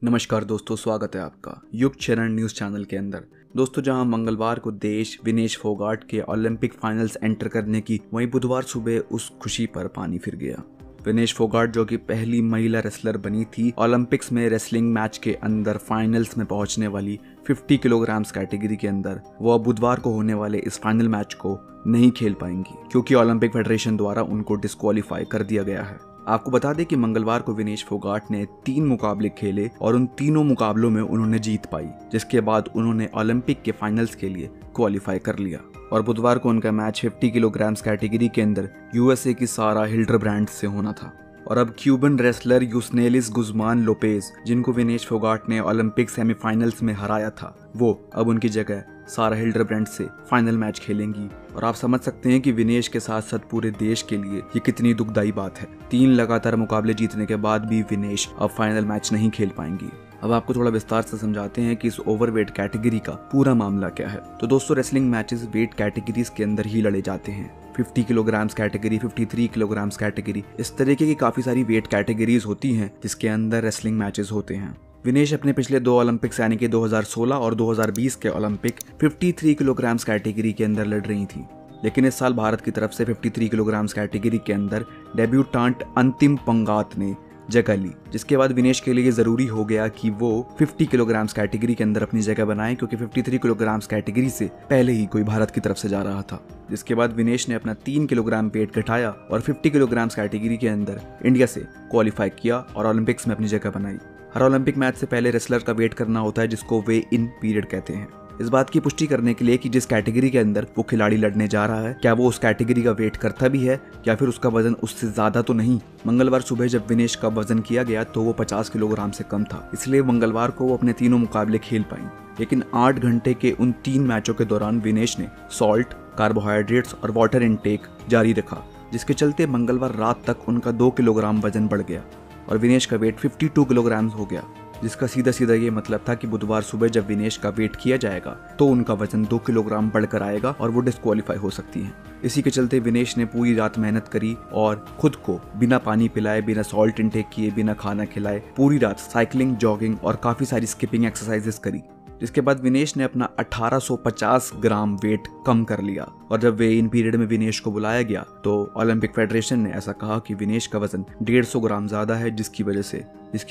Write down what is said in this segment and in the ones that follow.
नमस्कार दोस्तों, स्वागत है आपका युग चरण न्यूज़ चैनल के अंदर। दोस्तों, जहां मंगलवार को देश विनेश फोगाट के ओलंपिक फाइनल्स एंटर करने की, वहीं बुधवार सुबह उस खुशी पर पानी फिर गया। विनेश फोगाट, जो कि पहली महिला रेसलर बनी थी ओलंपिक्स में रेसलिंग मैच के अंदर फाइनल्स में पहुंचने वाली 50 किलोग्राम्स कैटेगरी के अंदर, वो बुधवार को होने वाले इस फाइनल मैच को नहीं खेल पाएंगी क्योंकि ओलंपिक फेडरेशन द्वारा उनको डिस्क्वालीफाई कर दिया गया है। आपको बता दें कि मंगलवार को विनेश फोगाट ने 3 मुकाबले खेले और उन तीनों मुकाबलों में उन्होंने जीत पाई, जिसके बाद उन्होंने ओलंपिक के फाइनल्स के लिए क्वालिफाई कर लिया। और बुधवार को उनका मैच 50 किलोग्राम्स कैटेगरी के अंदर यूएसए की सारा हिल्डरब्रांड से होना था। और अब क्यूबन रेसलर यूस्नेलिस गुज़मान लोपेज, जिनको विनेश फोगाट ने ओलंपिक सेमीफाइनल्स में हराया था, वो अब उनकी जगह सारा हिल्डरब्रांड से फाइनल मैच खेलेंगी। और आप समझ सकते हैं कि विनेश के साथ साथ पूरे देश के लिए ये कितनी दुखदाई बात है। 3 लगातार मुकाबले जीतने के बाद भी विनेश अब फाइनल मैच नहीं खेल पाएंगी। अब आपको थोड़ा विस्तार से समझाते हैं कि इस ओवरवेट कैटेगरी का पूरा मामला क्या है। तो दोस्तों, रेसलिंग मैचेस वेट कैटेगरीज के अंदर ही लड़े जाते हैं। 50 किलोग्राम्स कैटेगरी, 53 किलोग्राम्स कैटेगरी, इस तरीके की काफी सारी वेट कैटेगरीज होती हैं जिसके अंदर रेसलिंग मैचेस होते हैं। विनेश अपने पिछले 2 ओलंपिक्स यानी कि 2016 और 2020 के ओलंपिक 53 किलोग्राम्स कैटेगरी के अंदर लड़ रही थी, लेकिन इस साल भारत की तरफ से 53 किलोग्राम्स कैटेगरी के अंदर डेब्यूटांट अंतिम पंगात ने जगह ली, जिसके बाद विनेश के लिए जरूरी हो गया कि वो 50 किलोग्राम्स कैटेगरी के अंदर अपनी जगह बनाए, क्योंकि 53 किलोग्राम्स कैटेगरी से पहले ही कोई भारत की तरफ से जा रहा था। जिसके बाद विनेश ने अपना 3 किलोग्राम वेट घटाया और 50 किलोग्राम्स कैटेगरी के अंदर इंडिया से क्वालिफाई किया और ओलंपिक्स में अपनी जगह बनाई। हर ओलंपिक मैच से पहले रेसलर का वेट करना होता है, जिसको वे इन पीरियड कहते हैं। इस बात की पुष्टि करने के लिए कि जिस कैटेगरी के अंदर वो खिलाड़ी लड़ने जा रहा है, क्या वो उस कैटेगरी का वेट करता भी है या फिर उसका वजन उससे ज्यादा तो नहीं। मंगलवार सुबह जब विनेश का वजन किया गया तो वो 50 किलोग्राम से कम था, इसलिए मंगलवार को वो अपने तीनों मुकाबले खेल पाई। लेकिन 8 घंटे के उन 3 मैचों के दौरान विनेश ने सॉल्ट, कार्बोहाइड्रेट्स और वाटर इनटेक जारी रखा, जिसके चलते मंगलवार रात तक उनका 2 किलोग्राम वजन बढ़ गया और विनेश का वेट 52 किलोग्राम हो गया। जिसका सीधा सीधा ये मतलब था कि बुधवार सुबह जब विनेश का वेट किया जाएगा तो उनका वजन 2 किलोग्राम बढ़कर आएगा और वो डिस्क्वालीफाई हो सकती हैं। इसी के चलते विनेश ने पूरी रात मेहनत करी और खुद को बिना पानी पिलाए, बिना सॉल्ट इंटेक किए, बिना खाना खिलाए पूरी रात साइकिलिंग, जॉगिंग और काफी सारी स्किपिंग एक्सरसाइजेस करी। जिसके बाद विनेश ने अपना 1850 ग्राम वेट कम कर लिया। और जब वे इन पीरियड में विनेश को बुलाया गया तो ओलंपिक फेडरेशन ने ऐसा कहा कि विनेश का वजन 150 ग्राम ज्यादा है, जिसकी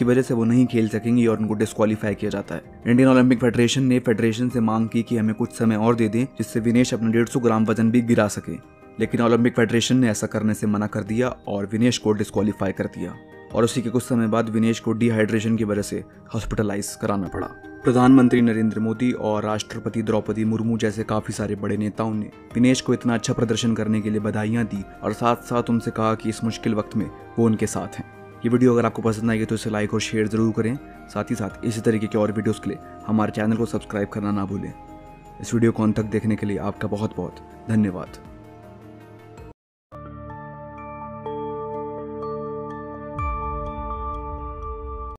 वजह से वो नहीं खेल सकेंगी और उनको डिस्क्वालीफाई किया जाता है। इंडियन ओलंपिक फेडरेशन ने फेडरेशन से मांग की कि हमें कुछ समय और दे दें, जिससे विनेश अपना 150 ग्राम वजन भी गिरा सके, लेकिन ओलंपिक फेडरेशन ने ऐसा करने से मना कर दिया और विनेश को डिस्क्वालीफाई कर दिया। और उसी के कुछ समय बाद विनेश को डिहाइड्रेशन की वजह से हॉस्पिटलाइज कराना पड़ा। प्रधानमंत्री नरेंद्र मोदी और राष्ट्रपति द्रौपदी मुर्मू जैसे काफी सारे बड़े नेताओं ने विनेश को इतना अच्छा प्रदर्शन करने के लिए बधाइयां दी और साथ साथ उनसे कहा कि इस मुश्किल वक्त में वो उनके साथ हैं। ये वीडियो अगर आपको पसंद आई तो इसे लाइक और शेयर जरूर करें। साथ ही साथ इसी तरीके के और वीडियोस के लिए हमारे चैनल को सब्सक्राइब करना ना भूलें। इस वीडियो को अंत तक देखने के लिए आपका बहुत बहुत धन्यवाद।